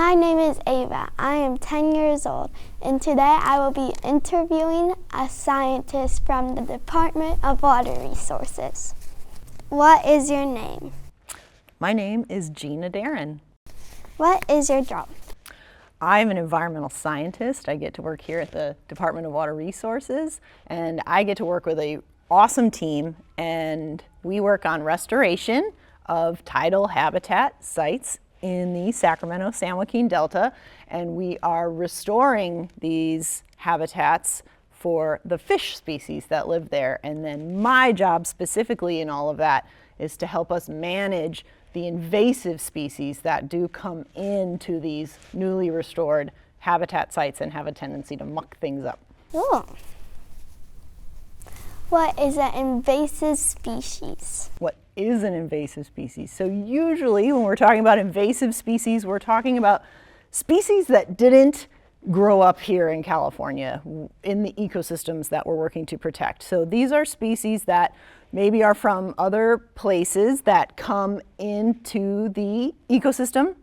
My name is Ava. I am 10 years old, and today I will be interviewing a scientist from the Department of Water Resources. What is your name? My name is Gina. What is your job? I'm an environmental scientist. I get to work here at the Department of Water Resources, and I get to work with an awesome team, and we work on restoration of tidal habitat sites in the Sacramento-San Joaquin Delta, and we are restoring these habitats for the fish species that live there. And then my job specifically in all of that is to help us manage the invasive species that do come into these newly restored habitat sites and have a tendency to muck things up. Oh. What is an invasive species? What is an invasive species? So usually when we're talking about invasive species, we're talking about species that didn't grow up here in California in the ecosystems that we're working to protect. So these are species that maybe are from other places that come into the ecosystem.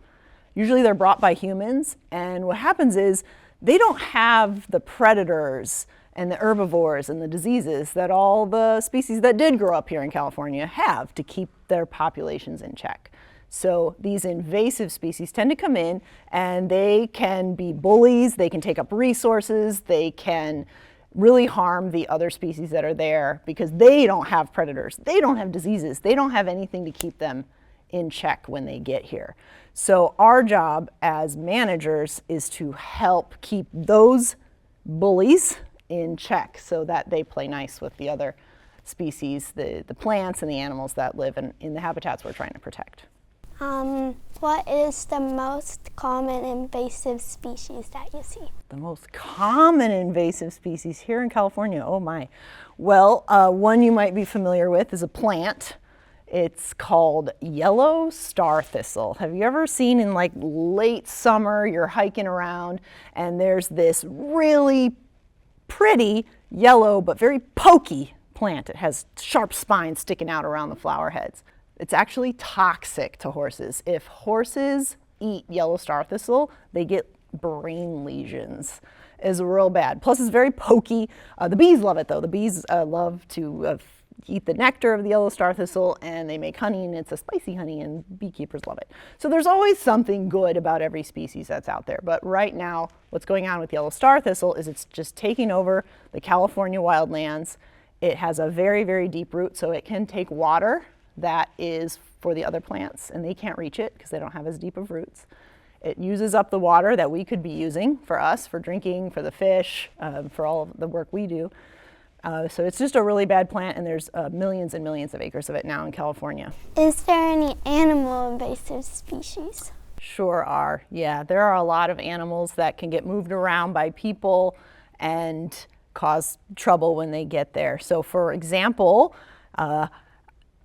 Usually they're brought by humans, and what happens is they don't have the predators and the herbivores and the diseases that all the species that did grow up here in California have to keep their populations in check. So these invasive species tend to come in and they can be bullies, they can take up resources, they can really harm the other species that are there because they don't have predators, they don't have diseases, they don't have anything to keep them in check when they get here. So our job as managers is to help keep those bullies in check so that they play nice with the other species, the plants and the animals that live in the habitats we're trying to protect. What is the most common invasive species that you see? The most common invasive species here in California, oh my. Well, one you might be familiar with is a plant. It's called yellow star thistle. Have you ever seen in like late summer, you're hiking around and there's this really pretty yellow but very pokey plant. It has sharp spines sticking out around the flower heads. It's actually toxic to horses. If horses eat yellow star thistle, they get brain lesions. It's real bad. Plus it's very pokey. The bees love it though. The bees love to eat the nectar of the yellow star thistle, and they make honey, and it's a spicy honey, and beekeepers love it. So there's always something good about every species that's out there. But right now, what's going on with yellow star thistle is it's just taking over the California wildlands. It has a very, very deep root, so it can take water that is for the other plants, and they can't reach it because they don't have as deep of roots. It uses up the water that we could be using for us, for drinking, for the fish, for all of the work we do. So it's just a really bad plant, and there's millions and millions of acres of it now in California. Is there any animal invasive species? Sure are, yeah. There are a lot of animals that can get moved around by people and cause trouble when they get there. So for example,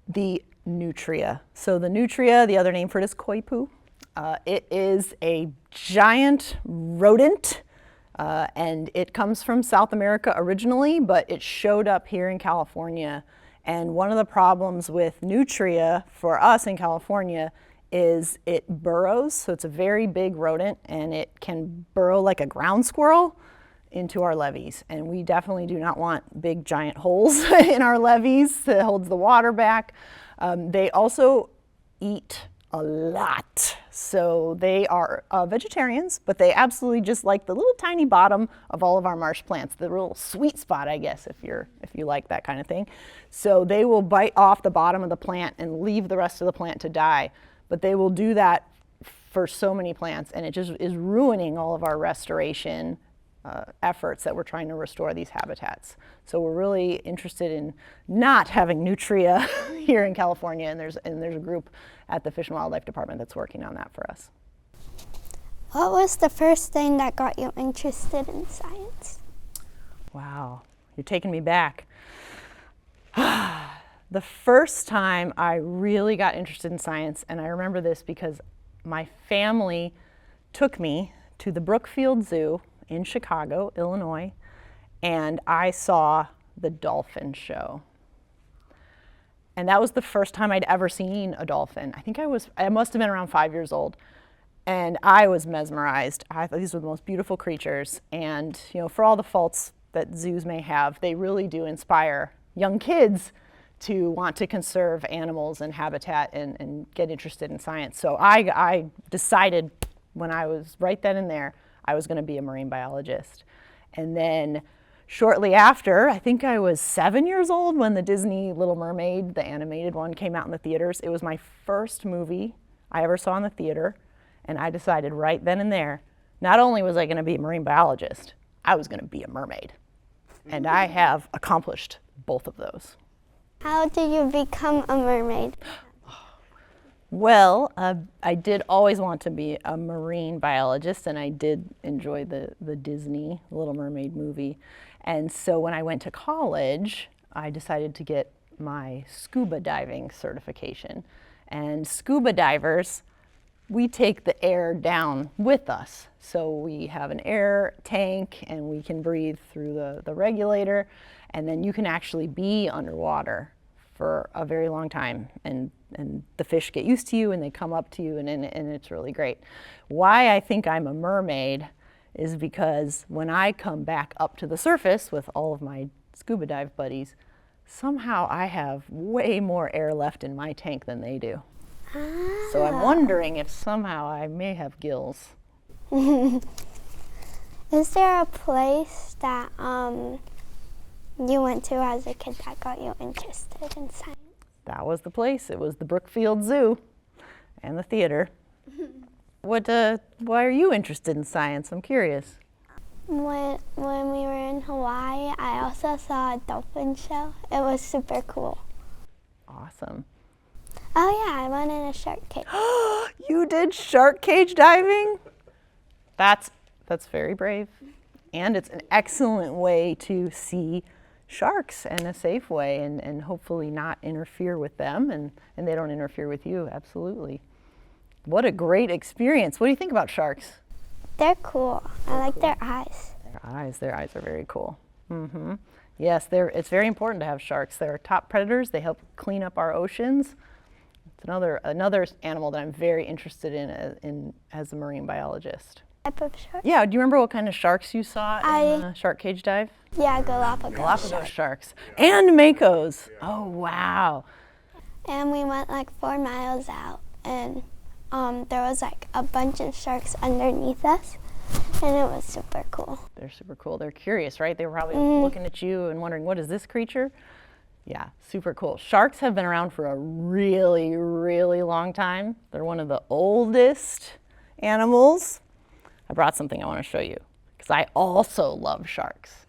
the nutria. So the nutria, the other name for it is koipu. It is a giant rodent. And it comes from South America originally, but it showed up here in California. And one of the problems with nutria for us in California is it burrows. So it's a very big rodent, and it can burrow like a ground squirrel into our levees. And we definitely do not want big giant holes in our levees that holds the water back. They also eat a lot. So they are vegetarians, but they absolutely just like the little tiny bottom of all of our marsh plants, the real sweet spot, I guess, if you like that kind of thing. So they will bite off the bottom of the plant and leave the rest of the plant to die. But they will do that for so many plants, and it just is ruining all of our restoration efforts that we're trying to restore these habitats. So we're really interested in not having nutria here in California, and there's a group at the Fish and Wildlife Department that's working on that for us. What was the first thing that got you interested in science? Wow, you're taking me back. The first time I really got interested in science, and I remember this because my family took me to the Brookfield Zoo in Chicago, Illinois, and I saw the dolphin show. And that was the first time I'd ever seen a dolphin. I must have been around 5 years old. And I was mesmerized. I thought these were the most beautiful creatures. And, you know, for all the faults that zoos may have, they really do inspire young kids to want to conserve animals and habitat and get interested in science. So I decided when I was right then and there, I was going to be a marine biologist. And then shortly after, I think I was 7 years old when the Disney Little Mermaid, the animated one, came out in the theaters. It was my first movie I ever saw in the theater. And I decided right then and there, not only was I going to be a marine biologist, I was going to be a mermaid. And I have accomplished both of those. How did you become a mermaid? Well, I did always want to be a marine biologist, and I did enjoy the Disney Little Mermaid movie. And so when I went to college, I decided to get my scuba diving certification. And scuba divers, we take the air down with us. So we have an air tank and we can breathe through the regulator, and then you can actually be underwater for a very long time, and the fish get used to you and they come up to you, and it's really great. Why I think I'm a mermaid is because when I come back up to the surface with all of my scuba dive buddies, somehow I have way more air left in my tank than they do. So I'm wondering if somehow I may have gills. Is there a place that you went to as a kid that got you interested in science? That was the place. It was the Brookfield Zoo and the theater. Why are you interested in science? I'm curious. When we were in Hawaii, I also saw a dolphin show. It was super cool. Awesome. Oh yeah, I went in a shark cage. You did shark cage diving? That's very brave. And it's an excellent way to see sharks in a safe way and hopefully not interfere with them, and they don't interfere with you. Absolutely. What a great experience. What do you think about sharks? They're cool. I like their eyes. Their eyes are very cool. Mm-hmm. Yes, it's very important to have sharks. They're top predators. They help clean up our oceans. It's another animal that I'm very interested in as a marine biologist. Type of shark? Yeah, do you remember what kind of sharks you saw in the shark cage dive? Yeah, Galapagos sharks. And makos. Oh, wow. And we went like 4 miles out, and there was like a bunch of sharks underneath us, and it was super cool. They're super cool. They're curious, right? They were probably looking at you and wondering, what is this creature? Yeah, super cool. Sharks have been around for a really, really long time. They're one of the oldest animals. I brought something I want to show you because I also love sharks.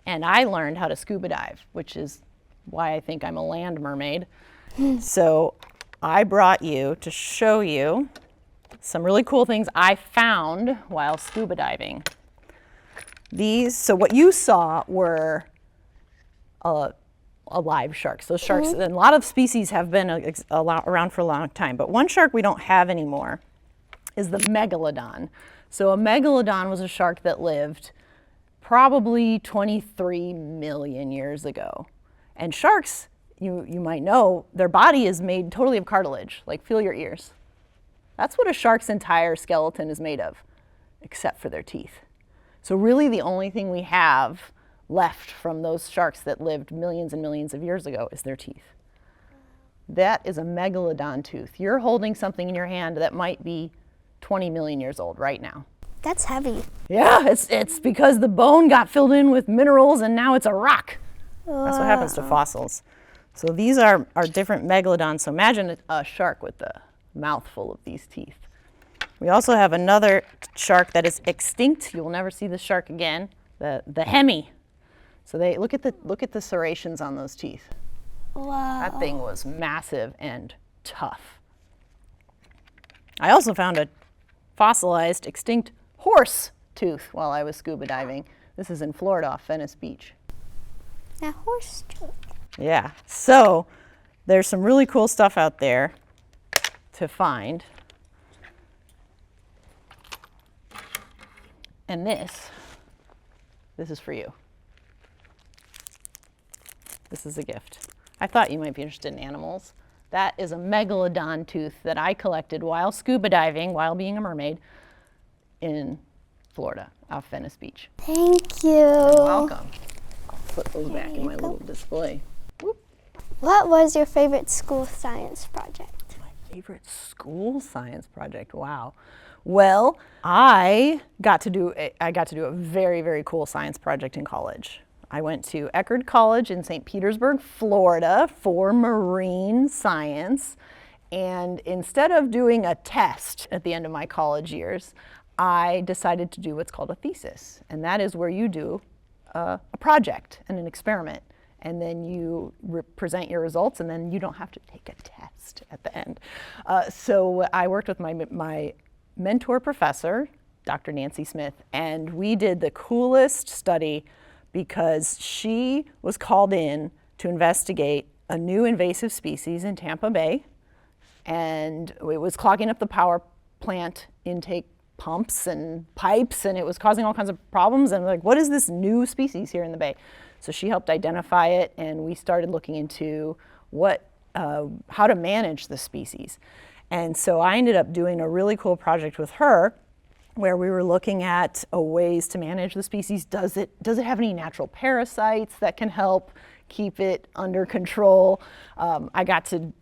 And I learned how to scuba dive, which is why I think I'm a land mermaid. So I brought you to show you some really cool things I found while scuba diving. So what you saw were alive sharks. Those sharks, and a lot of species have been around for a long time, but one shark we don't have anymore is the megalodon. So a megalodon was a shark that lived probably 23 million years ago. And sharks, you might know, their body is made totally of cartilage. Like, feel your ears. That's what a shark's entire skeleton is made of, except for their teeth. So really the only thing we have left from those sharks that lived millions and millions of years ago is their teeth. That is a megalodon tooth. You're holding something in your hand that might be 20 million years old right now. That's heavy. Yeah, it's because the bone got filled in with minerals and now it's a rock. That's what happens to fossils. So these are different megalodons. So imagine a shark with a mouthful of these teeth. We also have another shark that is extinct. You will never see this shark again, the hemi. So look at the serrations on those teeth. Wow. That thing was massive and tough. I also found a fossilized extinct horse tooth while I was scuba diving. This is in Florida off Venice Beach. A horse tooth. Yeah, so there's some really cool stuff out there to find. And this is for you. This is a gift. I thought you might be interested in animals. That is a megalodon tooth that I collected while scuba diving, while being a mermaid in Florida, off Venice Beach. Thank you. You're welcome. I'll put those back in my little display. Whoop. What was your favorite school science project? My favorite school science project, wow. Well, I got to do a very, very cool science project in college. I went to Eckerd College in St. Petersburg, Florida for marine science. And instead of doing a test at the end of my college years, I decided to do what's called a thesis. And that is where you do a project and an experiment. And then you present your results, and then you don't have to take a test at the end. So I worked with my mentor professor, Dr. Nancy Smith, and we did the coolest study because she was called in to investigate a new invasive species in Tampa Bay, and it was clogging up the power plant intake pumps and pipes, and it was causing all kinds of problems, and like, what is this new species here in the bay? So she helped identify it, and we started looking into how to manage the species. And so I ended up doing a really cool project with her where we were looking at ways to manage the species. Does it have any natural parasites that can help keep it under control? I got to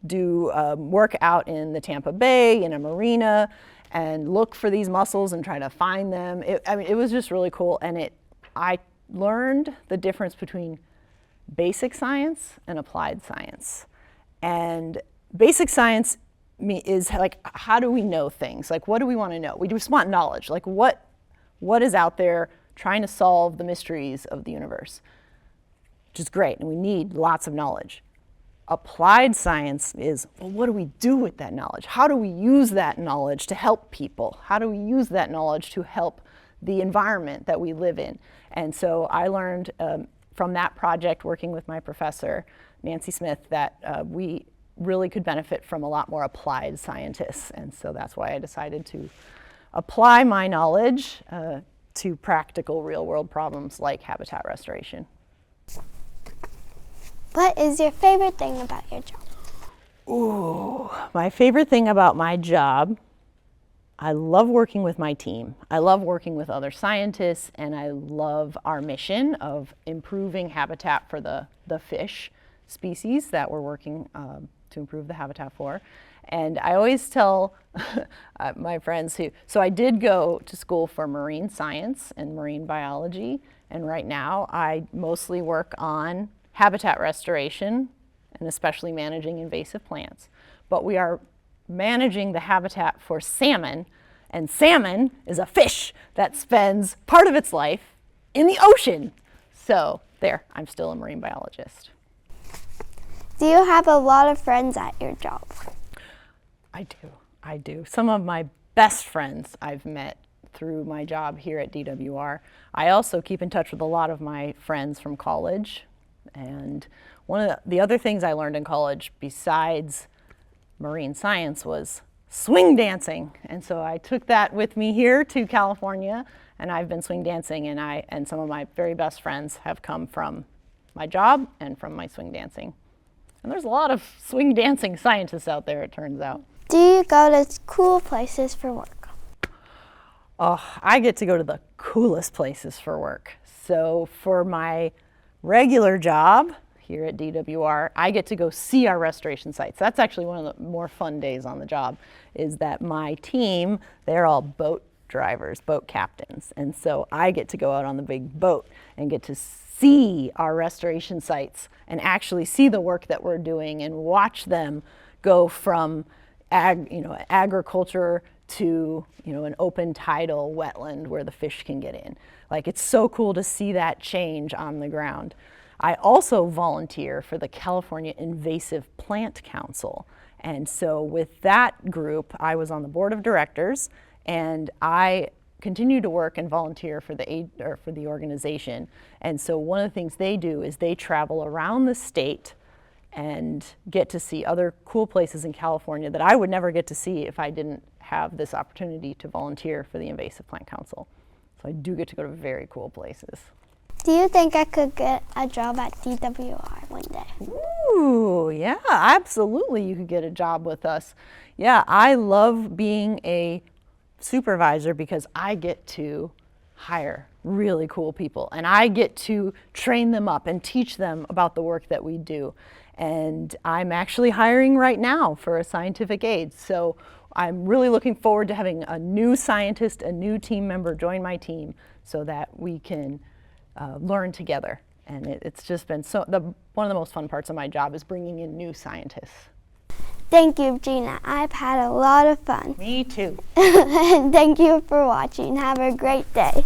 do work out in the Tampa Bay in a marina and look for these mussels and try to find them. It was just really cool, and I learned the difference between basic science and applied science. And basic science is like, how do we know things? Like, what do we want to know? We just want knowledge. Like, what is out there trying to solve the mysteries of the universe? Which is great, and we need lots of knowledge. Applied science is, well, what do we do with that knowledge? How do we use that knowledge to help people? How do we use that knowledge to help the environment that we live in? And so I learned from that project, working with my professor, Nancy Smith, that we really could benefit from a lot more applied scientists. And so that's why I decided to apply my knowledge to practical real-world problems like habitat restoration. What is your favorite thing about your job? Ooh, my favorite thing about my job, I love working with my team. I love working with other scientists, and I love our mission of improving habitat for the fish species that we're working to improve the habitat for. And I always tell my friends so I did go to school for marine science and marine biology, and right now I mostly work on habitat restoration and especially managing invasive plants. But we are managing the habitat for salmon, and salmon is a fish that spends part of its life in the ocean. So there, I'm still a marine biologist. Do you have a lot of friends at your job? I do. Some of my best friends I've met through my job here at DWR. I also keep in touch with a lot of my friends from college. And one of the other things I learned in college besides marine science was swing dancing. And so I took that with me here to California, and I've been swing dancing, and some of my very best friends have come from my job and from my swing dancing. And there's a lot of swing dancing scientists out there, it turns out. Do you go to cool places for work? Oh, I get to go to the coolest places for work. So for my regular job here at DWR, I get to go see our restoration sites. That's actually one of the more fun days on the job, is that my team, they're all boat drivers, boat captains. And so I get to go out on the big boat and get to see our restoration sites and actually see the work that we're doing and watch them go from agriculture to an open tidal wetland where the fish can get in. Like, it's so cool to see that change on the ground. I also volunteer for the California Invasive Plant Council. And so with that group, I was on the board of directors, and I continue to work and volunteer for the organization. And so one of the things they do is they travel around the state and get to see other cool places in California that I would never get to see if I didn't have this opportunity to volunteer for the Invasive Plant Council. So I do get to go to very cool places. Do you think I could get a job at DWR one day? Ooh, yeah, absolutely you could get a job with us. Yeah, I love being a supervisor because I get to hire really cool people and I get to train them up and teach them about the work that we do. And I'm actually hiring right now for a scientific aide. So I'm really looking forward to having a new scientist, a new team member join my team so that we can learn together. And it's just been one of the most fun parts of my job is bringing in new scientists. Thank you, Gina. I've had a lot of fun. Me too. And thank you for watching. Have a great day.